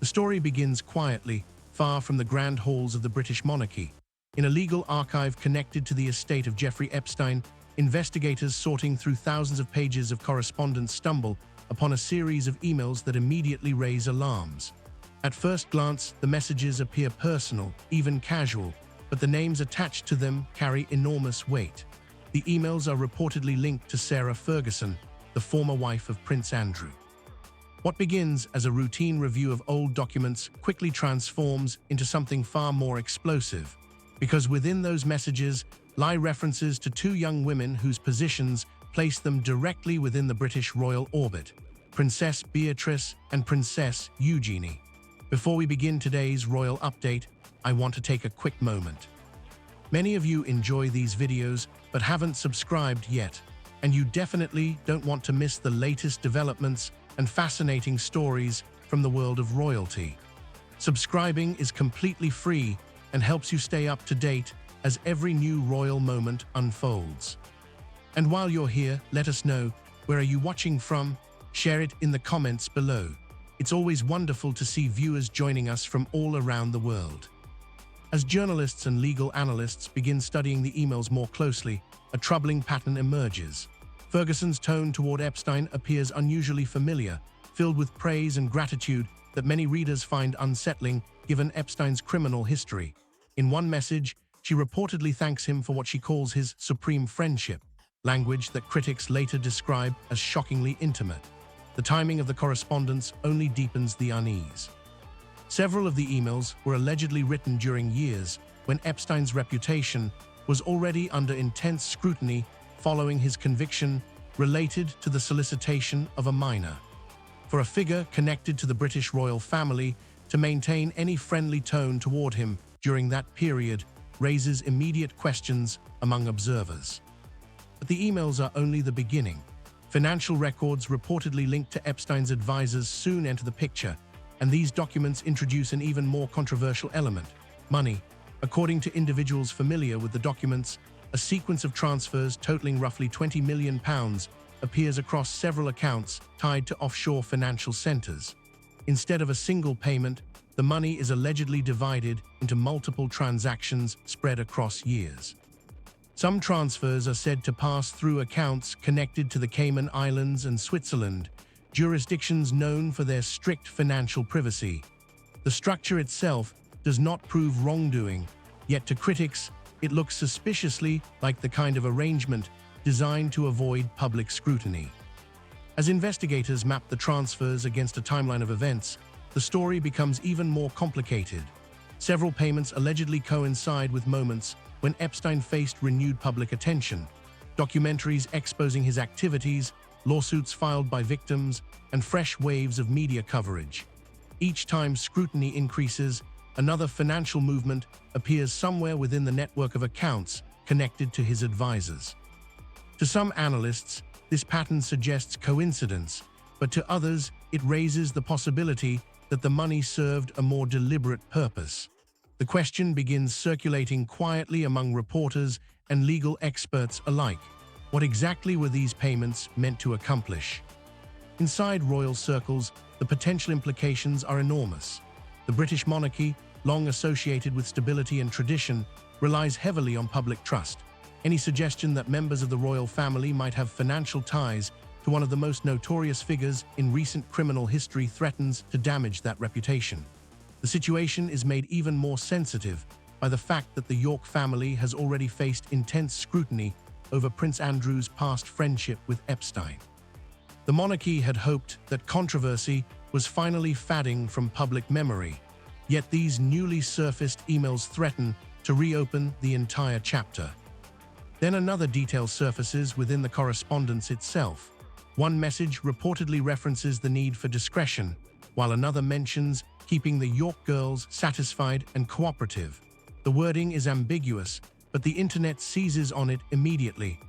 The story begins quietly, far from the grand halls of the British monarchy. In a legal archive connected to the estate of Jeffrey Epstein, investigators sorting through thousands of pages of correspondence stumble upon a series of emails that immediately raise alarms. At first glance, the messages appear personal, even casual, but the names attached to them carry enormous weight. The emails are reportedly linked to Sarah Ferguson, the former wife of Prince Andrew. What begins as a routine review of old documents quickly transforms into something far more explosive, because within those messages lie references to two young women whose positions place them directly within the British royal orbit, Princess Beatrice and Princess Eugenie. Before we begin today's royal update, I want to take a quick moment. Many of you enjoy these videos but haven't subscribed yet, and you definitely don't want to miss the latest developments and fascinating stories from the world of royalty. Subscribing is completely free and helps you stay up to date as every new royal moment unfolds. And while you're here, let us know, where are you watching from? Share it in the comments below. It's always wonderful to see viewers joining us from all around the world. As journalists and legal analysts begin studying the emails more closely, a troubling pattern emerges. Ferguson's tone toward Epstein appears unusually familiar, filled with praise and gratitude that many readers find unsettling given Epstein's criminal history. In one message, she reportedly thanks him for what she calls his supreme friendship, language that critics later describe as shockingly intimate. The timing of the correspondence only deepens the unease. Several of the emails were allegedly written during years when Epstein's reputation was already under intense scrutiny following his conviction related to the solicitation of a minor. For a figure connected to the British royal family to maintain any friendly tone toward him during that period raises immediate questions among observers. But the emails are only the beginning. Financial records reportedly linked to Epstein's advisors soon enter the picture, and these documents introduce an even more controversial element: money. According to individuals familiar with the documents, a sequence of transfers totaling roughly £20 million appears across several accounts tied to offshore financial centers. Instead of a single payment, the money is allegedly divided into multiple transactions spread across years. Some transfers are said to pass through accounts connected to the Cayman Islands and Switzerland, jurisdictions known for their strict financial privacy. The structure itself does not prove wrongdoing, yet to critics, it looks suspiciously like the kind of arrangement designed to avoid public scrutiny. As investigators map the transfers against a timeline of events, the story becomes even more complicated. Several payments allegedly coincide with moments when Epstein faced renewed public attention, documentaries exposing his activities, lawsuits filed by victims, and fresh waves of media coverage. Each time scrutiny increases, another financial movement appears somewhere within the network of accounts connected to his advisors. To some analysts, this pattern suggests coincidence, but to others, it raises the possibility that the money served a more deliberate purpose. The question begins circulating quietly among reporters and legal experts alike. What exactly were these payments meant to accomplish? Inside royal circles, the potential implications are enormous. The British monarchy, long associated with stability and tradition, relies heavily on public trust. Any suggestion that members of the royal family might have financial ties to one of the most notorious figures in recent criminal history threatens to damage that reputation. The situation is made even more sensitive by the fact that the York family has already faced intense scrutiny over Prince Andrew's past friendship with Epstein. The monarchy had hoped that controversy was finally fading from public memory, yet these newly surfaced emails threaten to reopen the entire chapter. Then another detail surfaces within the correspondence itself. One message reportedly references the need for discretion, while another mentions keeping the York girls satisfied and cooperative. The wording is ambiguous, but the internet seizes on it immediately.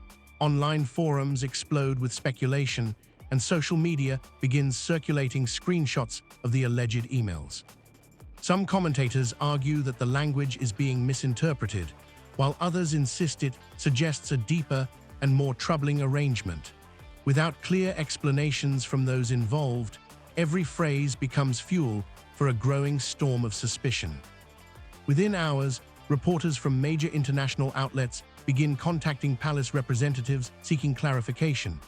Online forums explode with speculation, and social media begins circulating screenshots of the alleged emails. Some commentators argue that the language is being misinterpreted, while others insist it suggests a deeper and more troubling arrangement. Without clear explanations from those involved, every phrase becomes fuel for a growing storm of suspicion. Within hours, reporters from major international outlets begin contacting palace representatives seeking clarification.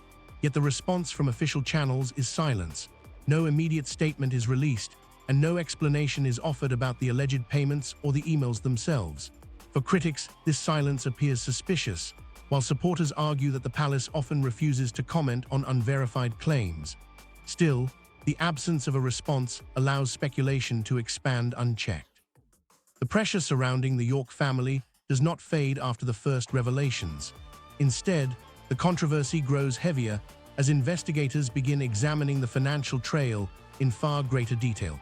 Yet the response from official channels is silence. No immediate statement is released, and no explanation is offered about the alleged payments or the emails themselves. For critics, this silence appears suspicious, while supporters argue that the palace often refuses to comment on unverified claims. Still, the absence of a response allows speculation to expand unchecked. The pressure surrounding the York family does not fade after the first revelations. Instead, the controversy grows heavier as investigators begin examining the financial trail in far greater detail.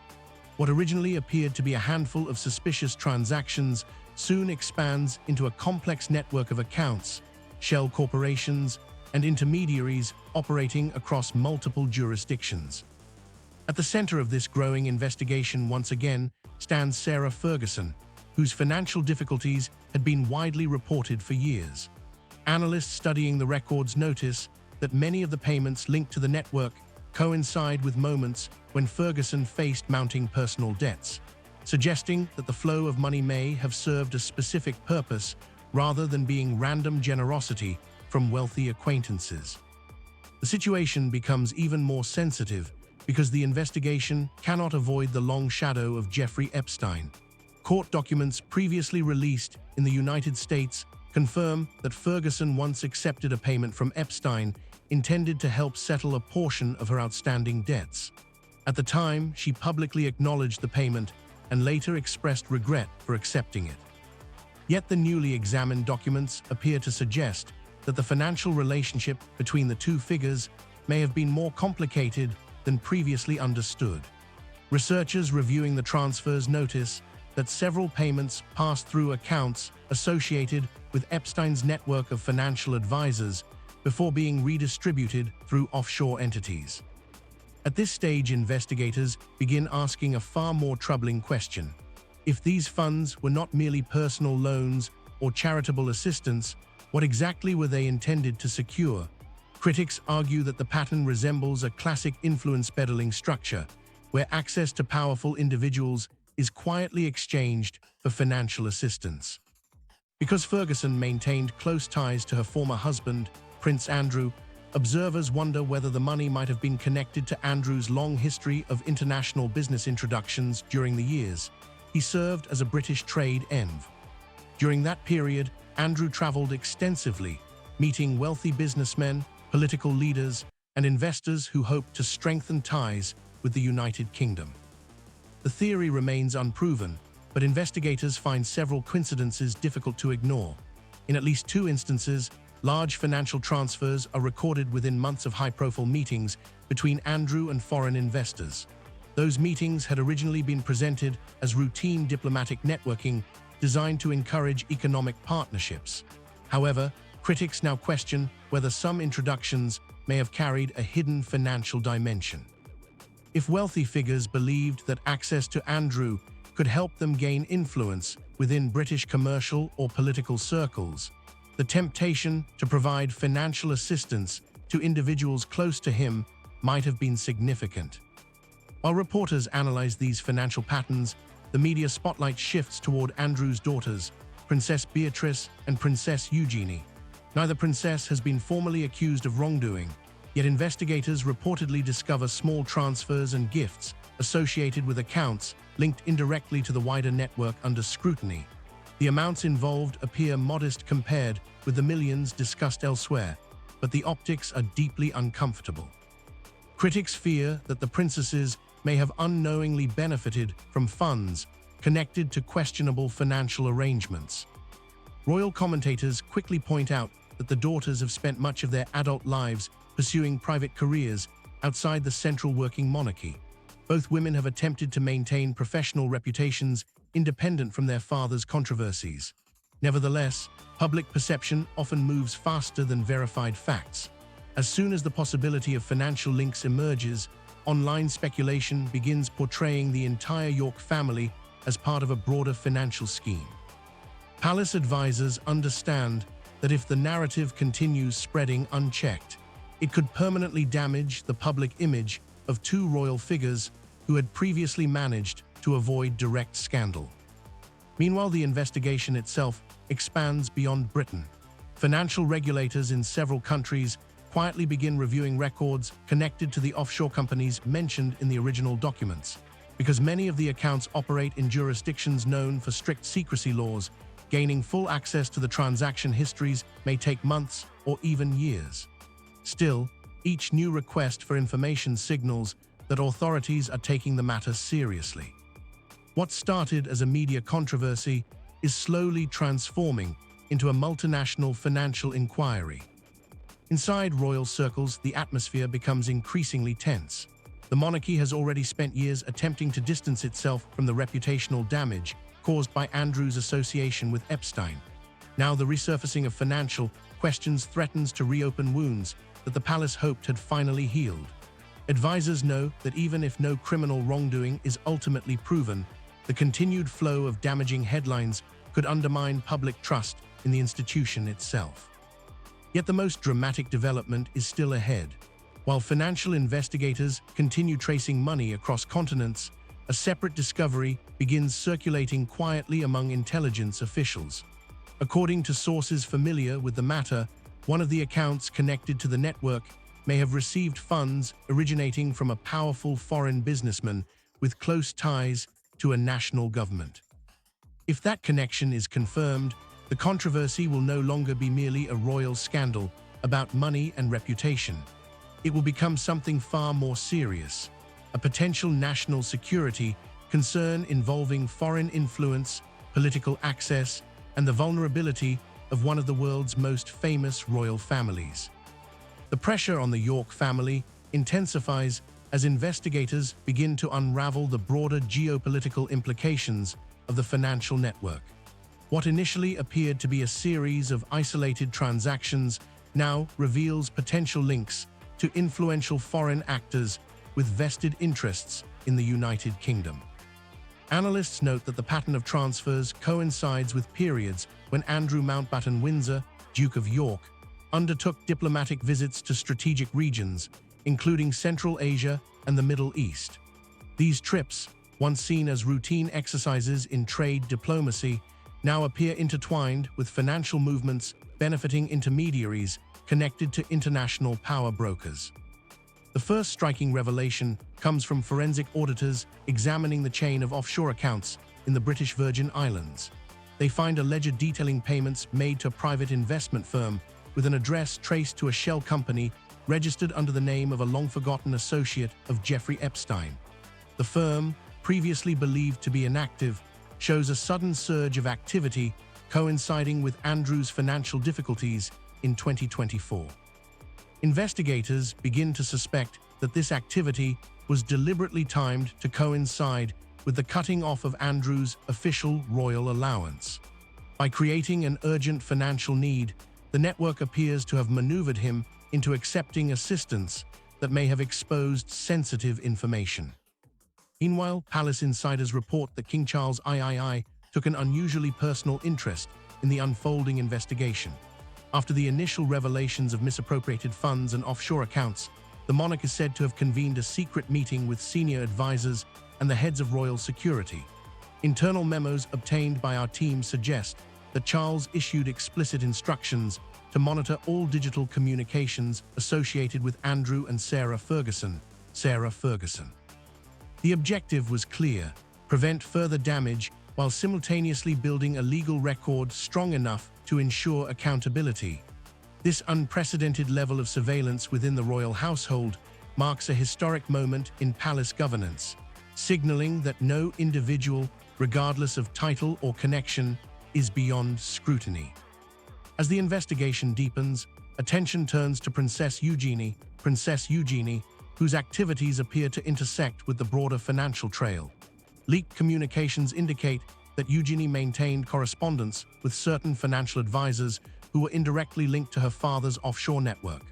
What originally appeared to be a handful of suspicious transactions soon expands into a complex network of accounts, shell corporations, and intermediaries operating across multiple jurisdictions. At the center of this growing investigation once again stands Sarah Ferguson, whose financial difficulties had been widely reported for years. Analysts studying the records notice that many of the payments linked to the network coincide with moments when Ferguson faced mounting personal debts, suggesting that the flow of money may have served a specific purpose rather than being random generosity from wealthy acquaintances. The situation becomes even more sensitive because the investigation cannot avoid the long shadow of Jeffrey Epstein. Court documents previously released in the United States confirm that Ferguson once accepted a payment from Epstein intended to help settle a portion of her outstanding debts. At the time, she publicly acknowledged the payment and later expressed regret for accepting it. Yet the newly examined documents appear to suggest that the financial relationship between the two figures may have been more complicated than previously understood. Researchers reviewing the transfers notice that several payments passed through accounts associated with Epstein's network of financial advisors before being redistributed through offshore entities. At this stage, investigators begin asking a far more troubling question. If these funds were not merely personal loans or charitable assistance, what exactly were they intended to secure? Critics argue that the pattern resembles a classic influence peddling structure, where access to powerful individuals is quietly exchanged for financial assistance. Because Ferguson maintained close ties to her former husband, Prince Andrew, observers wonder whether the money might have been connected to Andrew's long history of international business introductions during the years he served as a British trade envoy. During that period, Andrew traveled extensively, meeting wealthy businessmen, political leaders, and investors who hoped to strengthen ties with the United Kingdom. The theory remains unproven, but investigators find several coincidences difficult to ignore. In at least 2 instances, large financial transfers are recorded within months of high-profile meetings between Andrew and foreign investors. Those meetings had originally been presented as routine diplomatic networking designed to encourage economic partnerships. However, critics now question whether some introductions may have carried a hidden financial dimension. If wealthy figures believed that access to Andrew could help them gain influence within British commercial or political circles, the temptation to provide financial assistance to individuals close to him might have been significant. While reporters analyze these financial patterns, the media spotlight shifts toward Andrew's daughters, Princess Beatrice and Princess Eugenie. Neither princess has been formally accused of wrongdoing, yet investigators reportedly discover small transfers and gifts associated with accounts linked indirectly to the wider network under scrutiny. The amounts involved appear modest compared with the millions discussed elsewhere, but the optics are deeply uncomfortable. Critics fear that the princesses may have unknowingly benefited from funds connected to questionable financial arrangements. Royal commentators quickly point out that the daughters have spent much of their adult lives pursuing private careers outside the central working monarchy. Both women have attempted to maintain professional reputations independent from their father's controversies. Nevertheless, public perception often moves faster than verified facts. As soon as the possibility of financial links emerges, online speculation begins portraying the entire York family as part of a broader financial scheme. Palace advisors understand that if the narrative continues spreading unchecked, it could permanently damage the public image of 2 royal figures who had previously managed to avoid direct scandal. Meanwhile, the investigation itself expands beyond Britain. Financial regulators in several countries quietly begin reviewing records connected to the offshore companies mentioned in the original documents. Because many of the accounts operate in jurisdictions known for strict secrecy laws, gaining full access to the transaction histories may take months or even years. Still, each new request for information signals that authorities are taking the matter seriously. What started as a media controversy is slowly transforming into a multinational financial inquiry. Inside royal circles, the atmosphere becomes increasingly tense. The monarchy has already spent years attempting to distance itself from the reputational damage caused by Andrew's association with Epstein. Now the resurfacing of financial questions threatens to reopen wounds that the palace hoped had finally healed. Advisors know that even if no criminal wrongdoing is ultimately proven, the continued flow of damaging headlines could undermine public trust in the institution itself. Yet the most dramatic development is still ahead. While financial investigators continue tracing money across continents, a separate discovery begins circulating quietly among intelligence officials. According to sources familiar with the matter, one of the accounts connected to the network may have received funds originating from a powerful foreign businessman with close ties to a national government. If that connection is confirmed, the controversy will no longer be merely a royal scandal about money and reputation. It will become something far more serious, a potential national security concern involving foreign influence, political access, and the vulnerability of one of the world's most famous royal families. The pressure on the York family intensifies as investigators begin to unravel the broader geopolitical implications of the financial network. What initially appeared to be a series of isolated transactions now reveals potential links to influential foreign actors with vested interests in the United Kingdom. Analysts note that the pattern of transfers coincides with periods when Andrew Mountbatten Windsor, Duke of York, undertook diplomatic visits to strategic regions, including Central Asia and the Middle East. These trips, once seen as routine exercises in trade diplomacy, now appear intertwined with financial movements benefiting intermediaries connected to international power brokers. The first striking revelation comes from forensic auditors examining the chain of offshore accounts in the British Virgin Islands. They find a ledger detailing payments made to a private investment firm with an address traced to a shell company registered under the name of a long-forgotten associate of Jeffrey Epstein. The firm, previously believed to be inactive, shows a sudden surge of activity coinciding with Andrew's financial difficulties in 2024. Investigators begin to suspect that this activity was deliberately timed to coincide with the cutting off of Andrew's official royal allowance. By creating an urgent financial need, the network appears to have maneuvered him into accepting assistance that may have exposed sensitive information. Meanwhile, palace insiders report that King Charles III took an unusually personal interest in the unfolding investigation. After the initial revelations of misappropriated funds and offshore accounts, the monarch is said to have convened a secret meeting with senior advisors and the heads of royal security. Internal memos obtained by our team suggest that Charles issued explicit instructions to monitor all digital communications associated with Andrew and Sarah Ferguson. The objective was clear: prevent further damage while simultaneously building a legal record strong enough to ensure accountability. This unprecedented level of surveillance within the royal household marks a historic moment in palace governance, signaling that no individual, regardless of title or connection, is beyond scrutiny. As the investigation deepens, attention turns to Princess Eugenie, whose activities appear to intersect with the broader financial trail. Leaked communications indicate that Eugenie maintained correspondence with certain financial advisors who were indirectly linked to her father's offshore network.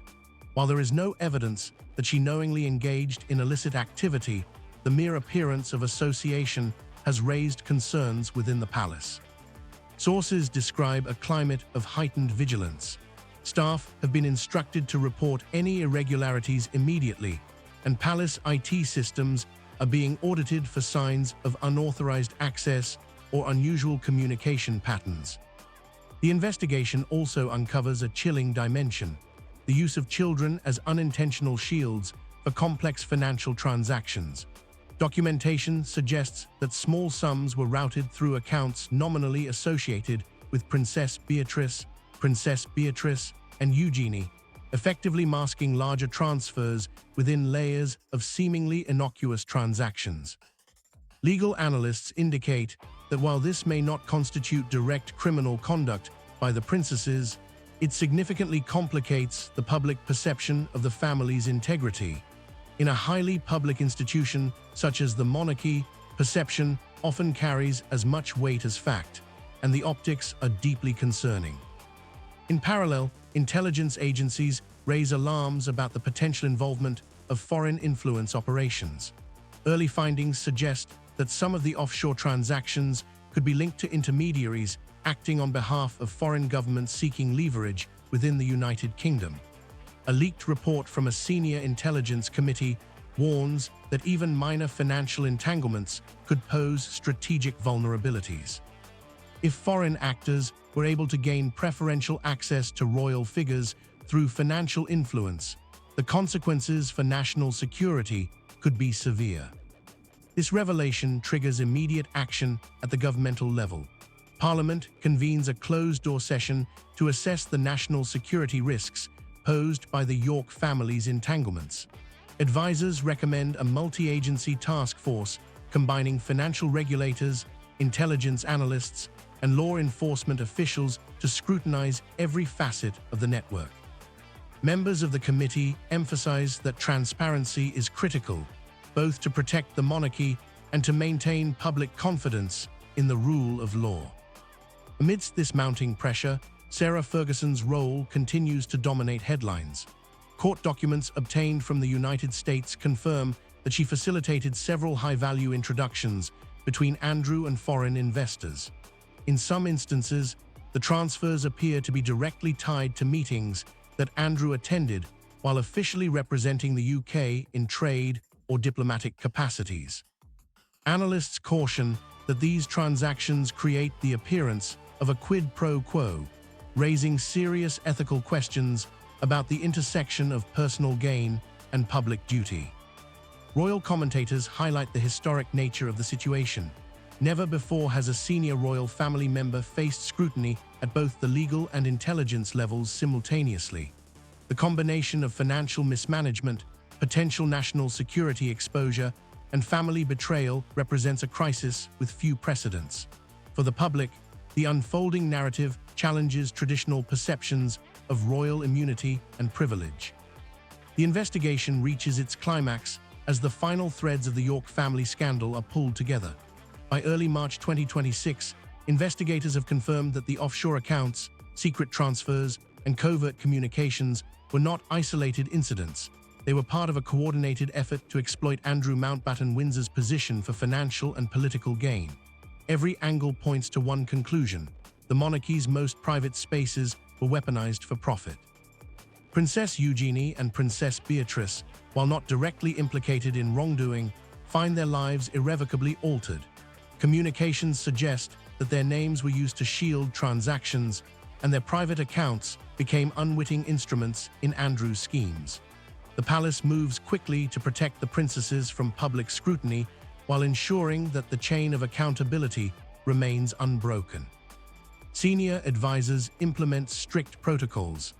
While there is no evidence that she knowingly engaged in illicit activity, the mere appearance of association has raised concerns within the palace. Sources describe a climate of heightened vigilance. Staff have been instructed to report any irregularities immediately, and palace IT systems are being audited for signs of unauthorized access or unusual communication patterns. The investigation also uncovers a chilling dimension: the use of children as unintentional shields for complex financial transactions. Documentation suggests that small sums were routed through accounts nominally associated with Princess Beatrice, and Eugenie, effectively masking larger transfers within layers of seemingly innocuous transactions. Legal analysts indicate that while this may not constitute direct criminal conduct by the princesses, it significantly complicates the public perception of the family's integrity. In a highly public institution such as the monarchy, perception often carries as much weight as fact, and the optics are deeply concerning. In parallel, intelligence agencies raise alarms about the potential involvement of foreign influence operations. Early findings suggest that some of the offshore transactions could be linked to intermediaries acting on behalf of foreign governments seeking leverage within the United Kingdom. A leaked report from a senior intelligence committee warns that even minor financial entanglements could pose strategic vulnerabilities. If foreign actors were able to gain preferential access to royal figures through financial influence, the consequences for national security could be severe. This revelation triggers immediate action at the governmental level. Parliament convenes a closed-door session to assess the national security risks posed by the York family's entanglements. Advisors recommend a multi-agency task force combining financial regulators, intelligence analysts, and law enforcement officials to scrutinize every facet of the network. Members of the committee emphasize that transparency is critical, both to protect the monarchy and to maintain public confidence in the rule of law. Amidst this mounting pressure, Sarah Ferguson's role continues to dominate headlines. Court documents obtained from the United States confirm that she facilitated several high-value introductions between Andrew and foreign investors. In some instances, the transfers appear to be directly tied to meetings that Andrew attended while officially representing the UK in trade or diplomatic capacities. Analysts caution that these transactions create the appearance of a quid pro quo, raising serious ethical questions about the intersection of personal gain and public duty. Royal commentators highlight the historic nature of the situation. Never before has a senior royal family member faced scrutiny at both the legal and intelligence levels simultaneously. The combination of financial mismanagement, potential national security exposure, and family betrayal represents a crisis with few precedents. For the public, the unfolding narrative challenges traditional perceptions of royal immunity and privilege. The investigation reaches its climax as the final threads of the York family scandal are pulled together. By early March 2026, investigators have confirmed that the offshore accounts, secret transfers, and covert communications were not isolated incidents. They were part of a coordinated effort to exploit Andrew Mountbatten Windsor's position for financial and political gain. Every angle points to one conclusion: the monarchy's most private spaces were weaponized for profit. Princess Eugenie and Princess Beatrice, while not directly implicated in wrongdoing, find their lives irrevocably altered. Communications suggest that their names were used to shield transactions, and their private accounts became unwitting instruments in Andrew's schemes. The palace moves quickly to protect the princesses from public scrutiny while ensuring that the chain of accountability remains unbroken. Senior advisors implement strict protocols.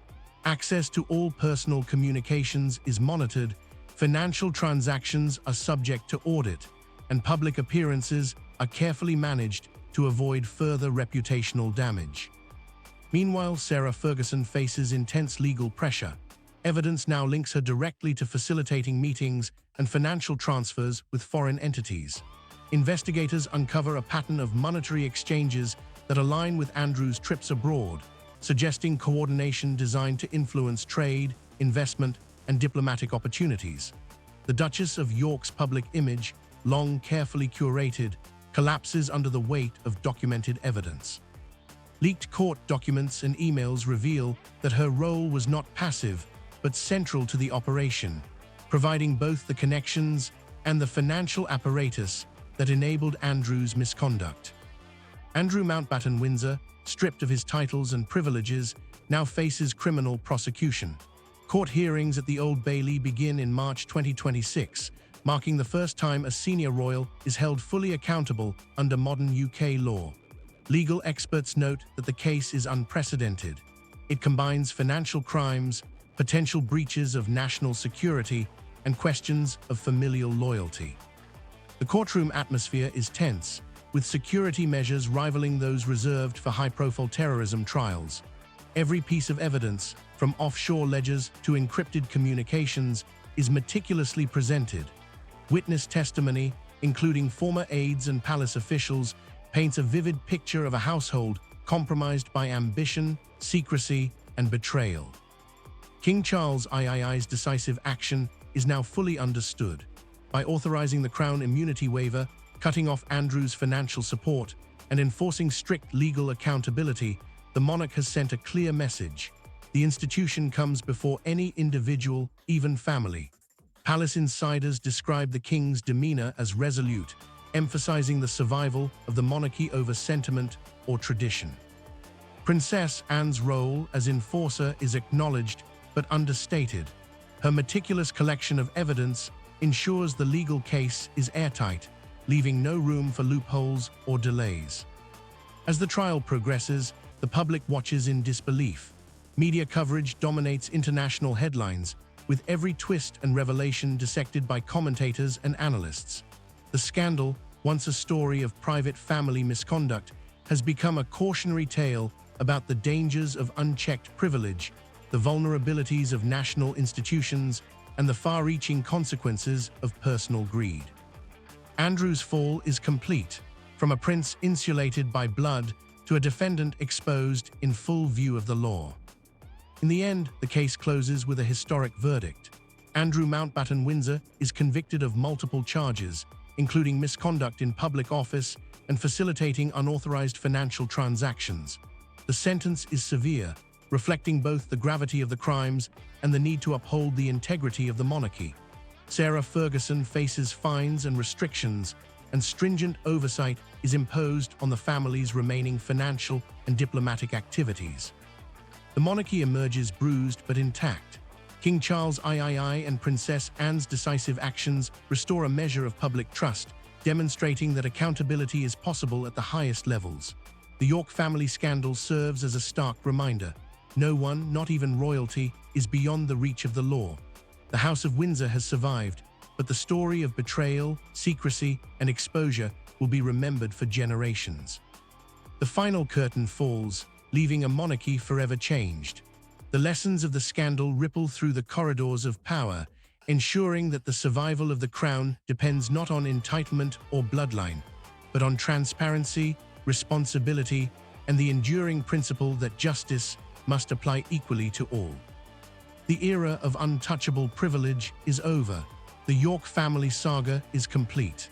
Access to all personal communications is monitored, financial transactions are subject to audit, and public appearances are carefully managed to avoid further reputational damage. Meanwhile, Sarah Ferguson faces intense legal pressure. Evidence now links her directly to facilitating meetings and financial transfers with foreign entities. Investigators uncover a pattern of monetary exchanges that align with Andrew's trips abroad, suggesting coordination designed to influence trade, investment, and diplomatic opportunities. The Duchess of York's public image, long carefully curated, collapses under the weight of documented evidence. Leaked court documents and emails reveal that her role was not passive, but central to the operation, providing both the connections and the financial apparatus that enabled Andrew's misconduct. Andrew Mountbatten Windsor, stripped of his titles and privileges, now faces criminal prosecution. Court hearings at the Old Bailey begin in March 2026, marking the first time a senior royal is held fully accountable under modern UK law. Legal experts note that the case is unprecedented. It combines financial crimes, potential breaches of national security, and questions of familial loyalty. The courtroom atmosphere is tense, with security measures rivaling those reserved for high-profile terrorism trials. Every piece of evidence, from offshore ledgers to encrypted communications, is meticulously presented. Witness testimony, including former aides and palace officials, paints a vivid picture of a household compromised by ambition, secrecy, and betrayal. King Charles III's decisive action is now fully understood. By authorizing the Crown immunity waiver, cutting off Andrew's financial support, and enforcing strict legal accountability, the monarch has sent a clear message. The institution comes before any individual, even family. Palace insiders describe the king's demeanor as resolute, emphasizing the survival of the monarchy over sentiment or tradition. Princess Anne's role as enforcer is acknowledged but understated. Her meticulous collection of evidence ensures the legal case is airtight, leaving no room for loopholes or delays. As the trial progresses, the public watches in disbelief. Media coverage dominates international headlines, with every twist and revelation dissected by commentators and analysts. The scandal, once a story of private family misconduct, has become a cautionary tale about the dangers of unchecked privilege, the vulnerabilities of national institutions, and the far-reaching consequences of personal greed. Andrew's fall is complete, from a prince insulated by blood to a defendant exposed in full view of the law. In the end, the case closes with a historic verdict. Andrew Mountbatten Windsor is convicted of multiple charges, including misconduct in public office and facilitating unauthorized financial transactions. The sentence is severe, reflecting both the gravity of the crimes and the need to uphold the integrity of the monarchy. Sarah Ferguson faces fines and restrictions, and stringent oversight is imposed on the family's remaining financial and diplomatic activities. The monarchy emerges bruised but intact. King Charles III and Princess Anne's decisive actions restore a measure of public trust, demonstrating that accountability is possible at the highest levels. The York family scandal serves as a stark reminder. No one, not even royalty, is beyond the reach of the law. The House of Windsor has survived, but the story of betrayal, secrecy, and exposure will be remembered for generations. The final curtain falls, leaving a monarchy forever changed. The lessons of the scandal ripple through the corridors of power, ensuring that the survival of the crown depends not on entitlement or bloodline, but on transparency, responsibility, and the enduring principle that justice must apply equally to all. The era of untouchable privilege is over. The York family saga is complete.